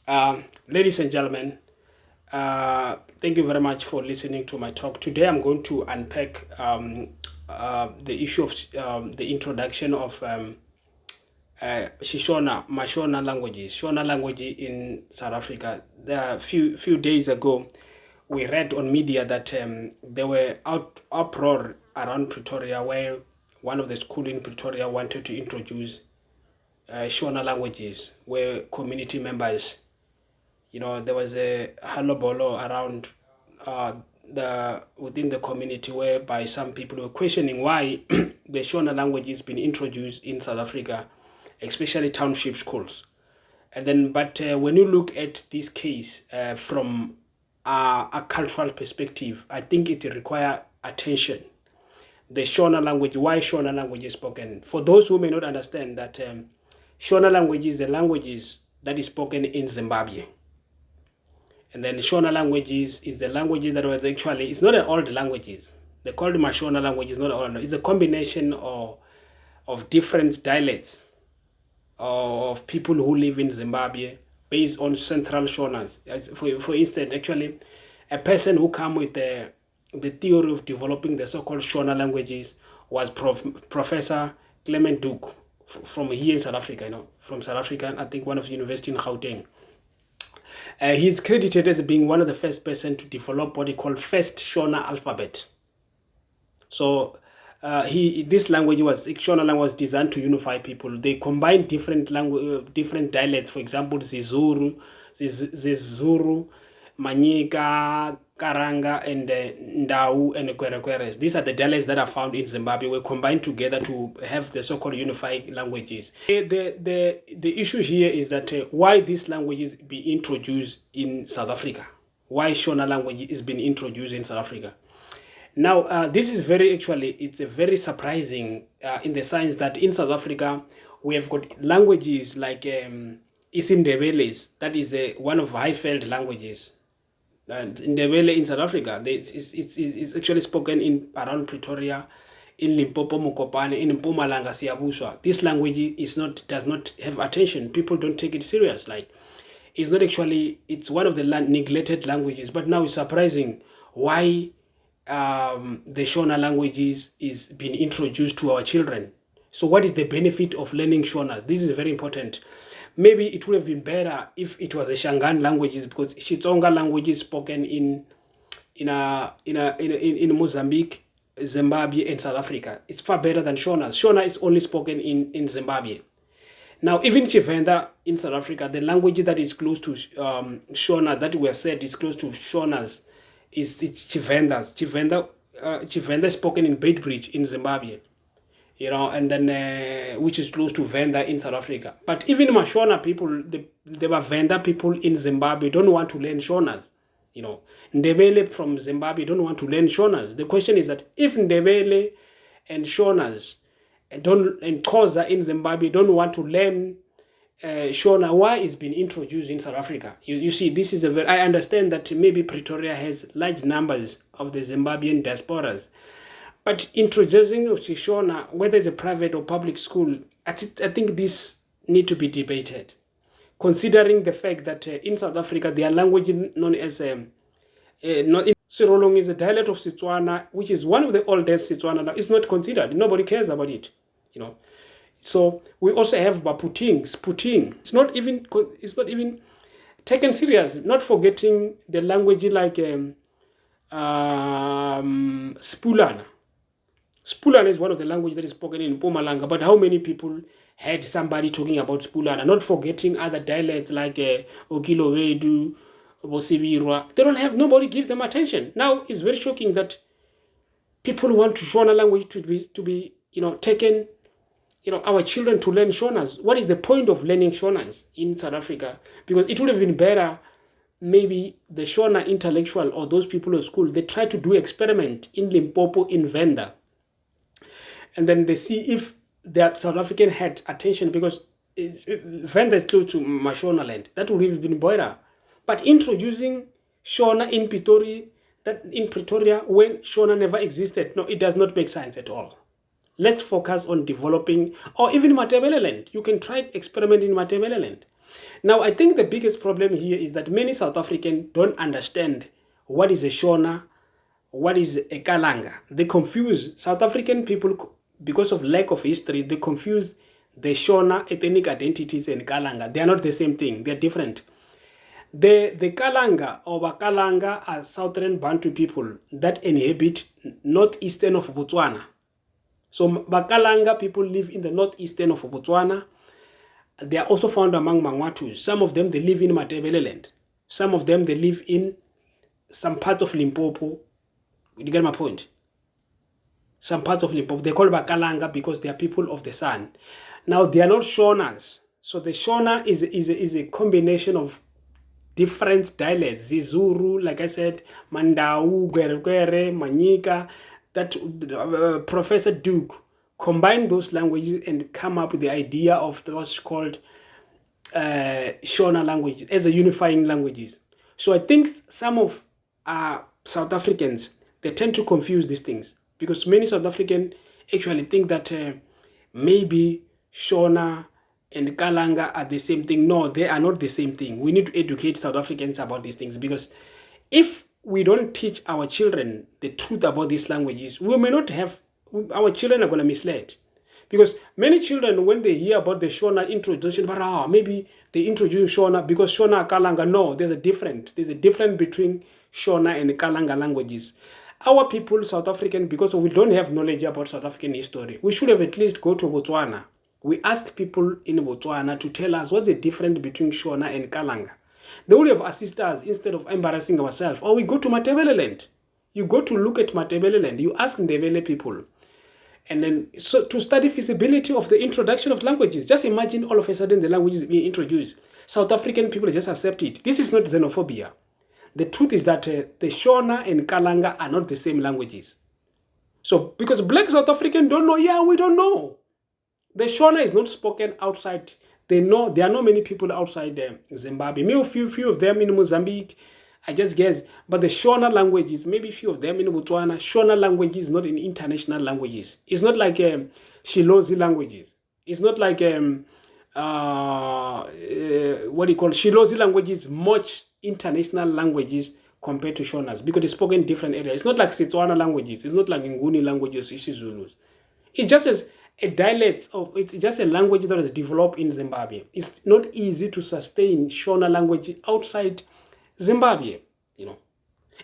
Ladies and gentlemen, thank you very much for listening to my talk. Today I'm going to unpack the issue of the introduction of Mashona languages, Shona language in South Africa. A few days ago, we read on media that there were uproar around Pretoria where one of the schools in Pretoria wanted to introduce Shona languages, where community members, there was a hullabaloo around within the community whereby some people were questioning why the Shona language has been introduced in South Africa, especially township schools. And then, but when you look at this case from a cultural perspective, I think it requires attention. The Shona language, why Shona language is spoken. For those who may not understand that Shona language is the languages that is spoken in Zimbabwe. And then Shona languages is the languages that was actually, it's not an old languages. They called Mashona language, is not old. It's a combination of different dialects of people who live in Zimbabwe based on central Shonas. For instance, actually, a person who came with the theory of developing the so-called Shona languages was Professor Clement Duke from here in South Africa, from South Africa, I think one of the university in Gauteng. He's credited as being one of the first person to develop what he called first Shona alphabet. So this language Shona language was designed to unify people. They combine different different dialects. For example, Zizuru, Manyika, Karanga, and Ndau and Kwerekweres. These are the dialects that are found in Zimbabwe. Were combined together to have the so-called unified languages. The issue here is that why these languages be introduced in South Africa? Why Shona language is being introduced in South Africa? Now, this is it's a very surprising in the sense that in South Africa we have got languages like IsiNdebeles, that is one of Highveld languages. And Ndebele in South Africa, it's actually spoken in around Pretoria, in Limpopo, Mokopane, in Mpumalanga, Siyabuswa. This language does not have attention. People don't take it serious. Like, it's not actually, it's one of the neglected languages. But now it's surprising why the Shona languages is being introduced to our children. So what is the benefit of learning Shonas? This is very important. Maybe it would have been better if it was a Shangaan languages, because Xitsonga language is spoken in Mozambique, Zimbabwe, and South Africa. It's far better than Shona. Shona is only spoken in Zimbabwe. Now, even Chivenda in South Africa, the language that is close to Shona, that we have said is close to Shonas, it's Chivendas. Chivenda is spoken in Beitbridge in Zimbabwe. And then which is close to Venda in South Africa. But even Mashona people, the Venda people in Zimbabwe don't want to learn Shonas. Ndebele from Zimbabwe don't want to learn Shonas. The question is that if Ndebele and Shonas and Xhosa in Zimbabwe don't want to learn Shona, why it's been introduced in South Africa? You see, this is I understand that maybe Pretoria has large numbers of the Zimbabwean diasporas. But introducing Shona, whether it's a private or public school, I think this need to be debated, considering the fact that in South Africa, there are languages known as Sirolong is a dialect of Setswana, which is one of the oldest Setswana. Now, it's not considered. Nobody cares about it, So we also have Puting. It's not even taken serious. Not forgetting the language like Spulana. Spulana is one of the languages that is spoken in Mpumalanga, but how many people had somebody talking about Spulana? Not forgetting other dialects like Okilowedu, Bosibirwa. Nobody gives them attention. Now it's very shocking that people want Shona language to be taken, our children to learn Shonas. What is the point of learning Shonas in South Africa? Because it would have been better, maybe the Shona intellectual or those people at school, they try to do experiment in Limpopo, in Venda. And then they see if the South African had attention, because Venda is close to Mashona land. That would have been better. But introducing Shona in Pretoria when Shona never existed, no, it does not make sense at all. Let's focus on developing, or even Matabeleland. You can try experiment in Matabeleland. Now, I think the biggest problem here is that many South Africans don't understand what is a Shona, what is a Kalanga. They confuse South African people because of lack of history. They confuse the Shona ethnic identities and Kalanga. They are not the same thing. They are different. The Kalanga or Bakalanga are southern Bantu people that inhabit northeastern of Botswana. So Bakalanga people live in the northeastern of Botswana. They are also found among Mangwatus. Some of them, they live in Matebeleland. Some of them, they live in some parts of Limpopo. You get my point? Some parts of Limpopo. They call Bakalanga because they are people of the sun. Now, they are not Shonas. So the Shona is a combination of different dialects. Zizuru, like I said, Mandau, Gweregwere, Manyika, that Professor Duke combine those languages and come up with the idea of what's called Shona languages as a unifying languages. So I think some of South Africans, they tend to confuse these things because many South Africans actually think that maybe Shona and Kalanga are the same thing. No, they are not the same thing. We need to educate South Africans about these things because if we don't teach our children the truth about these languages, we may not have, our children are going to mislead. Because many children, when they hear about the Shona introduction, but maybe they introduce Shona because Shona Kalanga. No, there's a difference. There's a difference between Shona and Kalanga languages. Our people, South African, because we don't have knowledge about South African history, we should have at least go to Botswana. We ask people in Botswana to tell us what's the difference between Shona and Kalanga. They would have assisted us instead of embarrassing ourselves. Or we go to Matebeleland. You go to look at Matebeleland. You ask Ndebele people. And then so to study feasibility of the introduction of languages. Just imagine all of a sudden the language is being introduced. South African people just accept it. This is not xenophobia. The truth is that the Shona and Kalanga are not the same languages. So because black South Africans don't know, yeah, we don't know. The Shona is not spoken outside. They know there are not many people outside Zimbabwe. Maybe a few of them in Mozambique, I just guess. But the Shona languages, maybe a few of them in Botswana. Shona languages not in international languages. It's not like Shilozi languages. It's not like what do you call Shilozi languages, much international languages compared to Shonas because it's spoken in different areas. It's not like Setswana languages. It's not like Nguni languages, isiZulus. It's just as a dialect of it's just a language that is developed in Zimbabwe. It's not easy to sustain Shona language outside Zimbabwe, you know.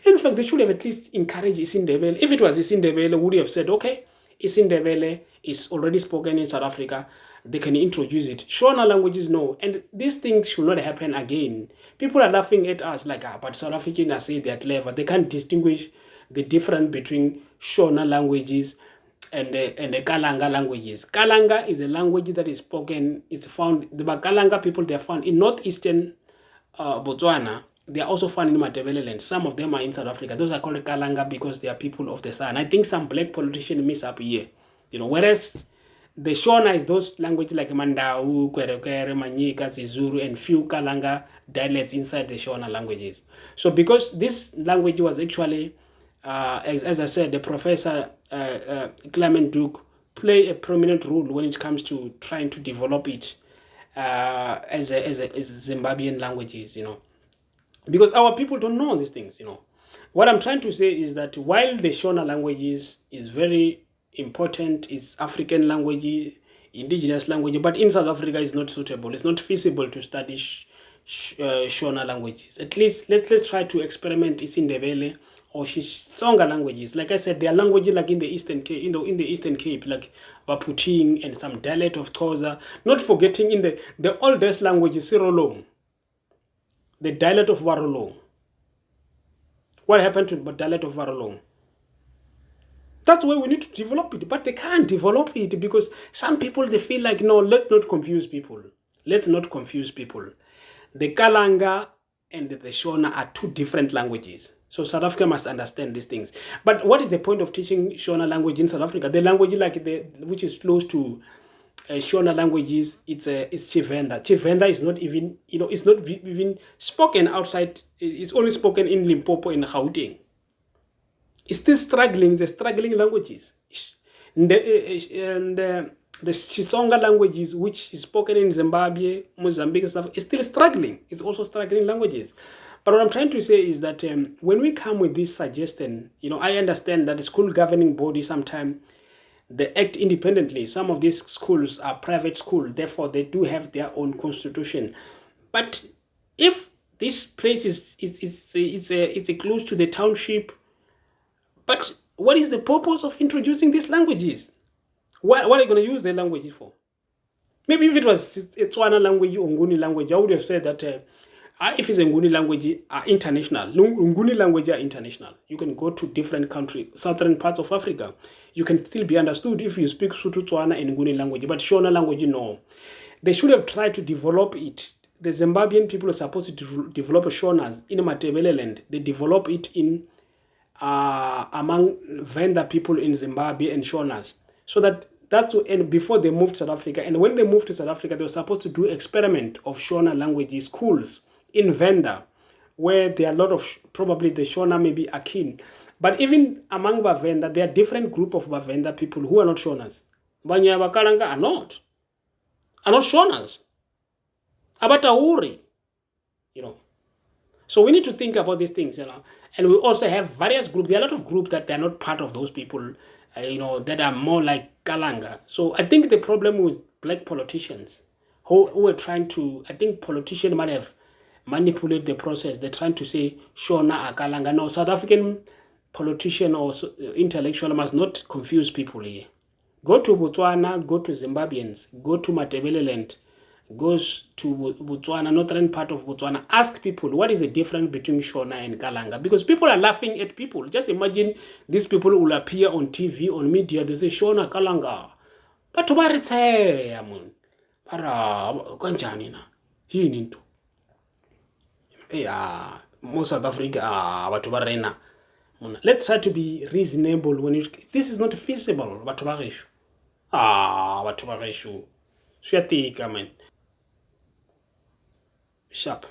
In fact, they should have at least encouraged Isindebele. If it was Isindebele, would have said, okay, Isindebele is already spoken in South Africa. They can introduce it. Shona languages, no. And this thing should not happen again. People are laughing at us like, but South Africans are saying they're clever. They can't distinguish the difference between Shona languages and the Kalanga languages. Kalanga is a language that is spoken, it's found, the Kalanga people, they are found in northeastern Botswana. They are also found in Matebeleland. Some of them are in South Africa. Those are called Kalanga because they are people of the sun. I think some black politicians miss up here. You know, whereas the Shona is those languages like Mandau, Kwerekwere, Manyika, Zizuru, and few Kalanga dialects inside the Shona languages. So because this language was actually, as I said, the professor Clement Duke play a prominent role when it comes to trying to develop it as Zimbabwean languages, you know. Because our people don't know these things, you know. What I'm trying to say is that while the Shona languages is very important, it's African language, indigenous language, but in South Africa it's not suitable. It's not feasible to study Shona languages. At least let's try to experiment Isindebele or Xitsonga languages. Like I said, there are languages like in the Eastern Cape, in the Eastern Cape, like Waputing and some dialect of Xhosa. Not forgetting in the oldest language is Sirolong, the dialect of Warolong. What happened to the dialect of Warolong? That's why we need to develop it, but they can't develop it because some people, they feel like, no, let's not confuse people. Let's not confuse people. The Kalanga and the Shona are two different languages. So South Africa must understand these things. But what is the point of teaching Shona language in South Africa? The language like which is close to Shona languages, it's Chivenda. Chivenda is not even, you know, it's not even spoken outside. It's only spoken in Limpopo and Gauteng. It's still struggling. The struggling languages. And The Xitsonga languages, which is spoken in Zimbabwe, Mozambique, and stuff, is still struggling. It's also struggling languages. But what I'm trying to say is that when we come with this suggestion, I understand that the school governing body sometimes they act independently. Some of these schools are private schools, therefore they do have their own constitution. But if this place is close to the township, but what is the purpose of introducing these languages? What are you going to use the languages for? Maybe if it was a Tswana language or Nguni language, I would have said that if it's a Nguni language, international. Nguni language are international. You can go to different countries, southern parts of Africa. You can still be understood if you speak Sotho, Tswana, and Nguni language. But Shona language, no. They should have tried to develop it. The Zimbabwean people are supposed to develop Shonas in Matebele land. They develop it in among Venda people in Zimbabwe and Shonas. So that's and before they moved to South Africa. And when they moved to South Africa, they were supposed to do experiment of Shona language schools in Venda, where there are a lot of, probably the Shona may be akin. But even among Bavenda, there are different group of Bavenda people who are not Shonas. Banya Bakalanga are not Shonas. Abatauri, So we need to think about these things, And we also have various groups. There are a lot of groups that they're not part of those people, that are more like Kalanga. So I think the problem with black politicians who are trying to, I think politicians might have manipulated the process. They're trying to say Shona or Kalanga. No, South African politician or intellectual must not confuse people here. Go to Botswana, go to Zimbabweans, go to Matebele land, goes to Botswana, northern part of Botswana. Ask people what is the difference between Shona and Kalanga, because people are laughing at people. Just imagine these people will appear on TV, on media, they say Shona, Kalanga. But to baritse mun. Para kanjani na. Hii nintu. Most South Africa watu barena. Let's try to be reasonable when this is not feasible. Watu barishu. Watu barishu. Shuyatika man. Sharp.